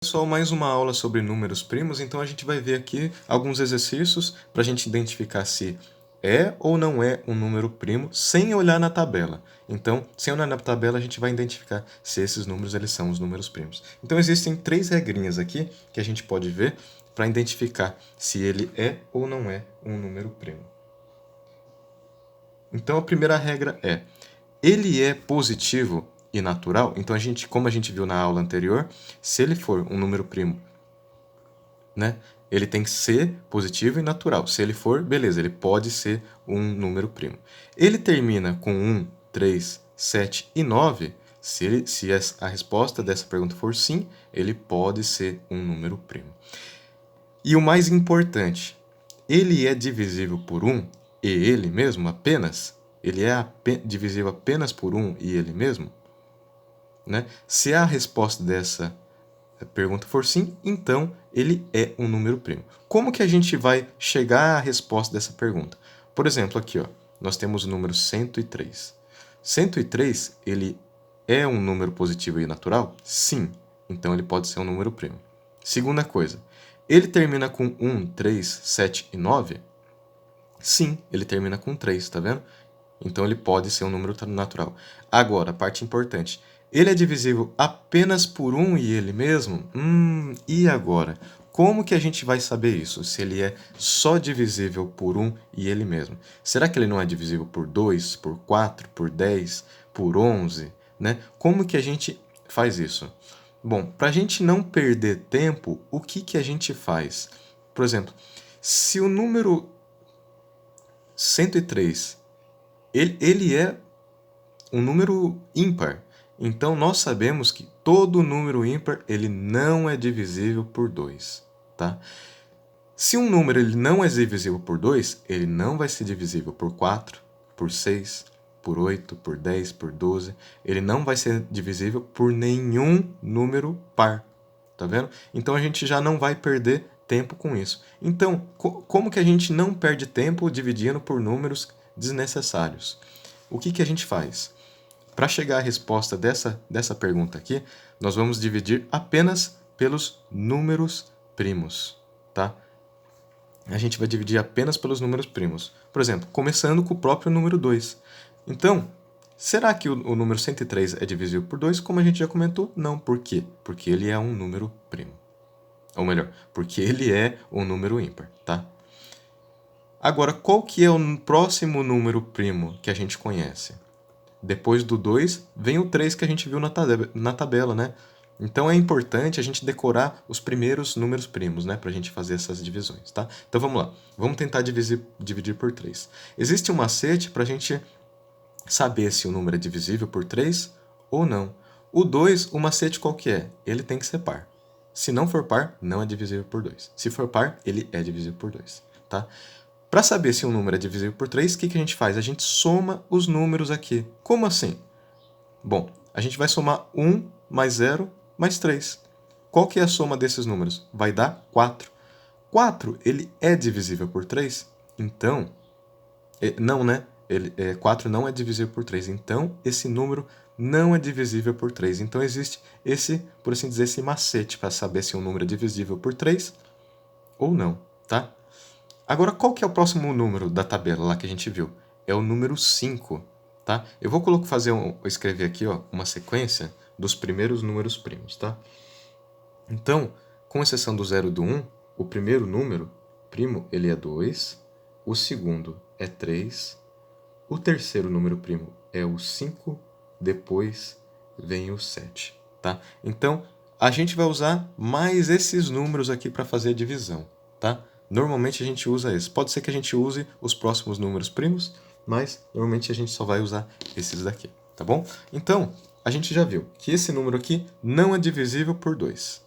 Pessoal, mais uma aula sobre números primos, então a gente vai ver aqui alguns exercícios para a gente identificar se é ou não é um número primo sem olhar na tabela. Então, sem olhar na tabela, a gente vai identificar se esses números eles são os números primos. Então, existem três regrinhas aqui que a gente pode ver para identificar se ele é ou não é um número primo. Então, a primeira regra é: ele é positivo e natural? Então, como a gente viu na aula anterior, se ele for um número primo, né, ele tem que ser positivo e natural. Se ele for, beleza, ele pode ser um número primo. Ele termina com 1, 3, 7 e 9. Se a resposta dessa pergunta for sim, ele pode ser um número primo. E o mais importante, ele é divisível por 1 e ele mesmo apenas? Ele é divisível apenas por 1 e ele mesmo? Né? Se a resposta dessa pergunta for sim, então ele é um número primo. Como que a gente vai chegar à resposta dessa pergunta? Por exemplo, aqui ó, nós temos o número 103. 103, ele é um número positivo e natural? Sim, então ele pode ser um número primo. Segunda coisa, ele termina com 1, 3, 7 e 9? Sim, ele termina com 3, tá vendo? Então ele pode ser um número natural. Agora, a parte importante. Ele é divisível apenas por 1 e ele mesmo? E agora? Como que a gente vai saber isso? Se ele é só divisível por 1 e ele mesmo? Será que ele não é divisível por 2, por 4, por 10, por 11? Né? Como que a gente faz isso? Bom, para a gente não perder tempo, o que a gente faz? Por exemplo, se o número 103 ele é um número ímpar. Então, nós sabemos que todo número ímpar ele não é divisível por 2. Tá? Se um número ele não é divisível por 2, ele não vai ser divisível por 4, por 6, por 8, por 10, por 12. Ele não vai ser divisível por nenhum número par. Tá vendo? Então, a gente já não vai perder tempo com isso. Então, como que a gente não perde tempo dividindo por números desnecessários? O que a gente faz? Para chegar à resposta dessa pergunta aqui, nós vamos dividir apenas pelos números primos, tá? A gente vai dividir apenas pelos números primos. Por exemplo, começando com o próprio número 2. Então, será que o número 103 é divisível por 2? Como a gente já comentou, não. Por quê? Porque ele é um número primo. Ou melhor, porque ele é um número ímpar, tá? Agora, qual que é o próximo número primo que a gente conhece? Depois do 2, vem o 3 que a gente viu na tabela, né? Então é importante a gente decorar os primeiros números primos, né? Para a gente fazer essas divisões, tá? Então vamos lá. Vamos tentar dividir por 3. Existe um macete para a gente saber se o número é divisível por 3 ou não. O 2, o macete qual que é? Ele tem que ser par. Se não for par, não é divisível por 2. Se for par, ele é divisível por 2, tá? Para saber se um número é divisível por 3, o que a gente faz? A gente soma os números aqui. Como assim? Bom, a gente vai somar 1 mais 0 mais 3. Qual que é a soma desses números? Vai dar 4. 4, ele é divisível por 3? Então, não, né? 4 não é divisível por 3. Então, esse número não é divisível por 3. Então, existe esse, por assim dizer, esse macete para saber se um número é divisível por 3 ou não, tá? Agora, qual que é o próximo número da tabela lá que a gente viu? É o número 5, tá? Eu vou escrever aqui ó, uma sequência dos primeiros números primos, tá? Então, com exceção do 0 e do 1, o primeiro número primo ele é 2, o segundo é 3, o terceiro número primo é o 5, depois vem o 7, tá? Então, a gente vai usar mais esses números aqui para fazer a divisão, tá? Normalmente a gente usa esse. Pode ser que a gente use os próximos números primos, mas normalmente a gente só vai usar esses daqui, tá bom? Então, a gente já viu que esse número aqui não é divisível por 2.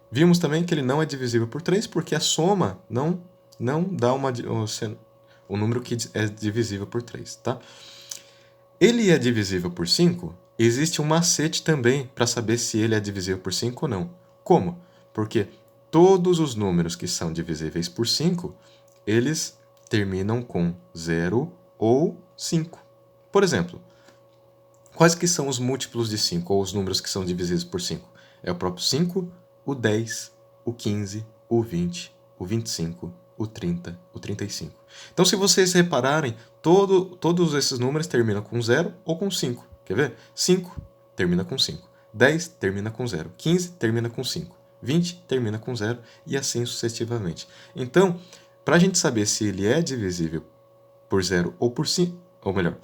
Vimos também que ele não é divisível por 3 porque a soma não dá o número que é divisível por 3, tá? Ele é divisível por 5? Existe um macete também para saber se ele é divisível por 5 ou não. Como? Porque todos os números que são divisíveis por 5, eles terminam com 0 ou 5. Por exemplo, quais que são os múltiplos de 5, ou os números que são divisíveis por 5? É o próprio 5 o 10, o 15, o 20, o 25, o 30, o 35. Então, se vocês repararem, todos esses números terminam com 0 ou com 5. Quer ver? 5 termina com 5. 10 termina com 0. 15 termina com 5. 20 termina com 0 e assim sucessivamente. Então, para a gente saber se ele é divisível por 0 ou por 5, ou melhor,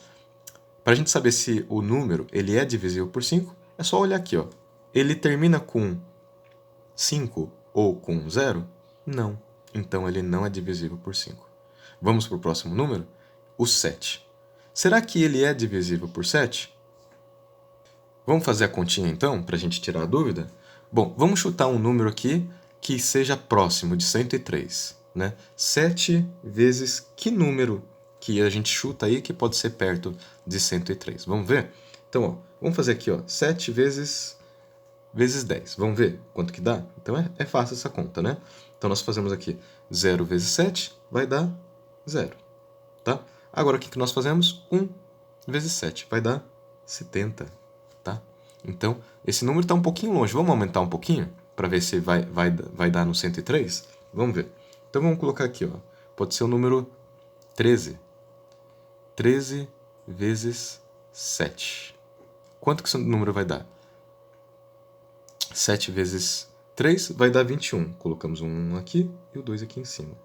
para a gente saber se o número ele é divisível por 5, é só olhar aqui. Ó. Ele termina com 5 ou com 0? Não. Então ele não é divisível por 5. Vamos para o próximo número? O 7. Será que ele é divisível por 7? Vamos fazer a continha então, para a gente tirar a dúvida? Bom, vamos chutar um número aqui que seja próximo de 103. Né? 7 vezes que número que a gente chuta aí que pode ser perto de 103? Vamos ver? Então, ó, vamos fazer aqui, ó, 7 vezes 10. Vamos ver quanto que dá? Então é fácil essa conta, né? Então nós fazemos aqui 0 vezes 7 vai dar 0. Tá? Agora o que nós fazemos? 1 vezes 7 vai dar 70. Tá? Então esse número está um pouquinho longe. Vamos aumentar um pouquinho para ver se vai dar no 103? Vamos ver. Então vamos colocar aqui. Ó. Pode ser o número 13. 13 vezes 7. Quanto que esse número vai dar? 7 vezes 3 vai dar 21. Colocamos um 1 aqui e o 2 aqui em cima.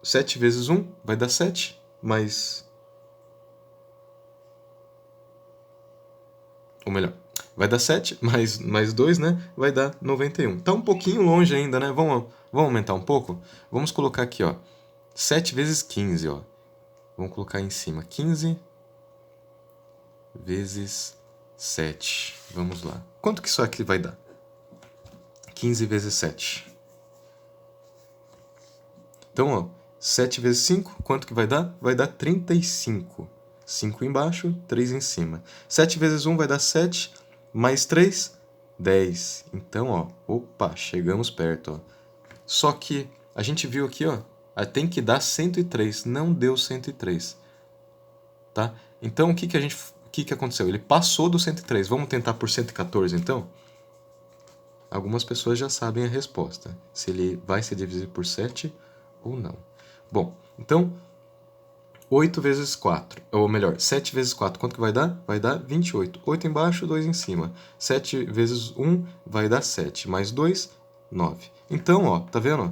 7 vezes 1 vai dar 7, mais... Ou melhor, vai dar 7 mais 2, né? Vai dar 91. Tá um pouquinho longe ainda, né? Vamos aumentar um pouco? Vamos colocar aqui, ó. 7 vezes 15, ó. Vamos colocar em cima. 15 vezes 7. Vamos lá. Quanto que isso aqui vai dar? 15 vezes 7. Então, ó, 7 vezes 5, quanto que vai dar? Vai dar 35. 5 embaixo, 3 em cima. 7 vezes 1 vai dar 7, mais 3, 10. Então, ó, opa, chegamos perto, ó. Só que a gente viu aqui, ó, tem que dar 103, não deu 103. Tá? Então, o que aconteceu? Ele passou do 103. Vamos tentar por 114, então? Algumas pessoas já sabem a resposta, se ele vai ser dividido por 7 ou não. Bom, então, 8 vezes 4, ou melhor, 7 vezes 4, quanto que vai dar? Vai dar 28. 8 embaixo, 2 em cima. 7 vezes 1 vai dar 7, mais 2, 9. Então, ó, tá vendo?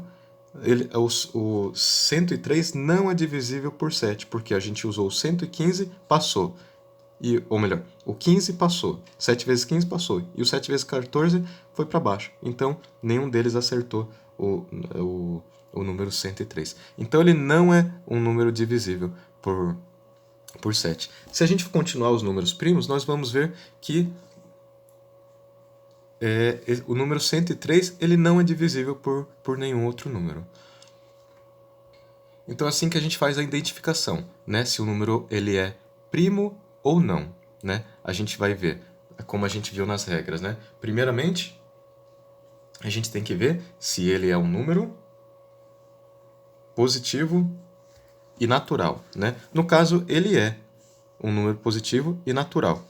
O 103 não é divisível por 7, porque a gente usou o 115, passou. Ou melhor, o 15 passou, 7 vezes 15 passou, e o 7 vezes 14 foi para baixo. Então, nenhum deles acertou o número 103. Então, ele não é um número divisível por 7. Se a gente continuar os números primos, nós vamos ver que o número 103 ele não é divisível por nenhum outro número. Então, é assim que a gente faz a identificação, né? Se o número ele é primo ou não, né? A gente vai ver, como a gente viu nas regras, né? Primeiramente, a gente tem que ver se ele é um número positivo e natural, né? No caso, ele é um número positivo e natural.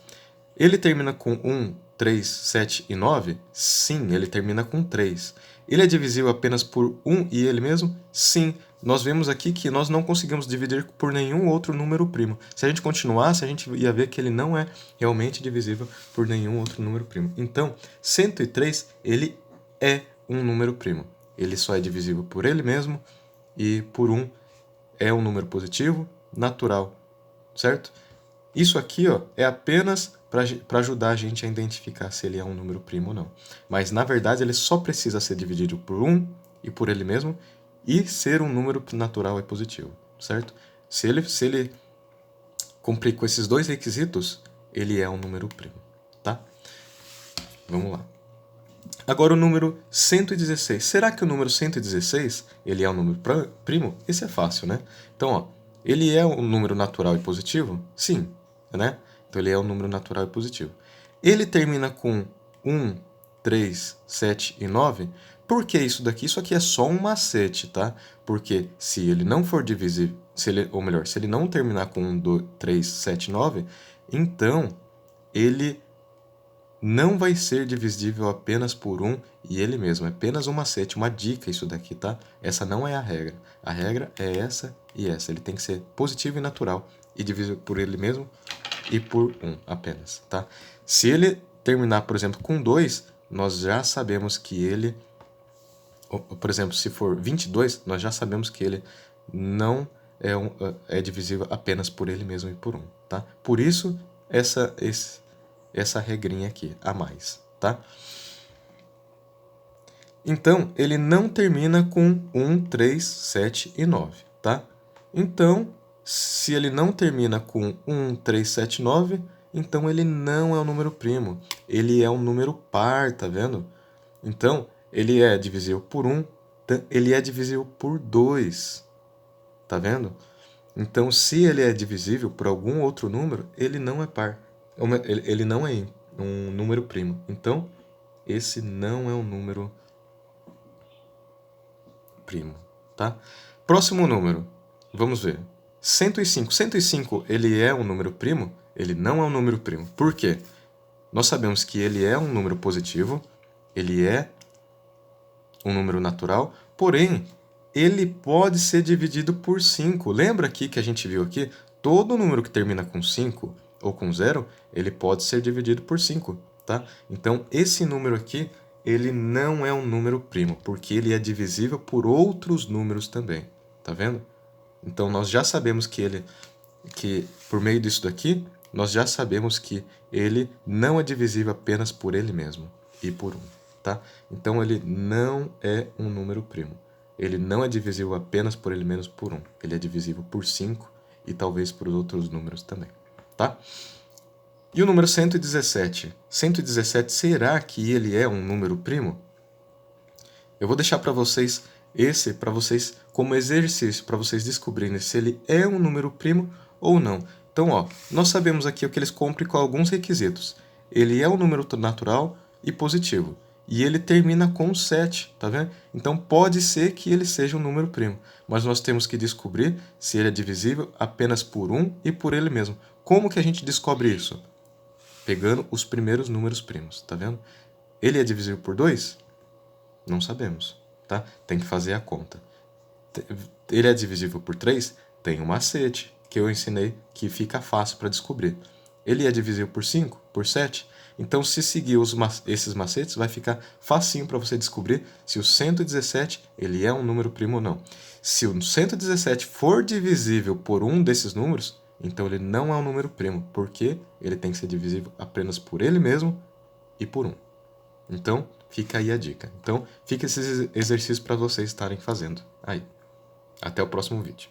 Ele termina com 1, 3, 7 e 9? Sim, ele termina com 3. Ele é divisível apenas por 1 e ele mesmo? Sim. Nós vemos aqui que nós não conseguimos dividir por nenhum outro número primo. Se a gente continuasse, a gente ia ver que ele não é realmente divisível por nenhum outro número primo. Então, 103, ele é um número primo. Ele só é divisível por ele mesmo e por 1 é um número positivo, natural, certo? Isso aqui, ó, é apenas para ajudar a gente a identificar se ele é um número primo ou não. Mas, na verdade, ele só precisa ser dividido por 1 e por ele mesmo e ser um número natural e positivo, certo? Se ele cumprir com esses dois requisitos, ele é um número primo, tá? Vamos lá. Agora o número 116. Será que o número 116 ele é um número primo? Esse é fácil, né? Então, ó, ele é um número natural e positivo? Sim, né? Então ele é um número natural e positivo. Ele termina com 1, 3, 7 e 9? Por que isso daqui? Isso aqui é só um macete, tá? Porque se ele não for divisível, ou melhor, se ele não terminar com 1, 2, 3, 7, 9, então ele não vai ser divisível apenas por 1 e ele mesmo. É apenas um macete, uma dica isso daqui, tá? Essa não é a regra. A regra é essa e essa. Ele tem que ser positivo e natural e divisível por ele mesmo e por 1 apenas, tá? Se ele terminar, por exemplo, com 2, nós já sabemos que ele... Por exemplo, se for 22, nós já sabemos que ele não é divisível apenas por ele mesmo e por 1, tá? Por isso, essa regrinha aqui, a mais, tá? Então, ele não termina com 1, 3, 7 e 9, tá? Então, se ele não termina com 1, 3, 7, 9, então ele não é um número primo. Ele é um número par, tá vendo? Então, ele é divisível por 1, ele é divisível por 2, tá vendo? Então, se ele é divisível por algum outro número, ele não é par. Ele não é um número primo. Então, esse não é um número primo, tá? Próximo número, vamos ver. 105. 105, ele é um número primo? Ele não é um número primo. Por quê? Nós sabemos que ele é um número positivo, ele é um número natural, porém, ele pode ser dividido por 5. Lembra aqui que a gente viu aqui? Todo número que termina com 5 ou com 0, ele pode ser dividido por 5, tá? Então, esse número aqui, ele não é um número primo, porque ele é divisível por outros números também, tá vendo? Então, nós já sabemos que por meio disso daqui, nós já sabemos que ele não é divisível apenas por ele mesmo e por 1, tá? Então, ele não é um número primo. Ele não é divisível apenas por ele mesmo por 1. Ele é divisível por 5 e talvez por outros números também, tá? E o número 117? 117, será que ele é um número primo? Eu vou deixar para vocês como exercício, para vocês descobrirem se ele é um número primo ou não. Então, ó, nós sabemos aqui que eles cumprem com alguns requisitos. Ele é um número natural e positivo. E ele termina com 7, tá vendo? Então, pode ser que ele seja um número primo. Mas nós temos que descobrir se ele é divisível apenas por 1 e por ele mesmo. Como que a gente descobre isso? Pegando os primeiros números primos, tá vendo? Ele é divisível por 2? Não sabemos, tá? Tem que fazer a conta. Ele é divisível por 3? Tem um macete que eu ensinei que fica fácil para descobrir. Ele é divisível por 5? Por 7? Então, se seguir esses macetes, vai ficar facinho para você descobrir se o 117 ele é um número primo ou não. Se o 117 for divisível por um desses números, então ele não é um número primo, porque ele tem que ser divisível apenas por ele mesmo e por 1. Então, fica aí a dica. Então, fica esses exercícios para vocês estarem fazendo aí. Até o próximo vídeo.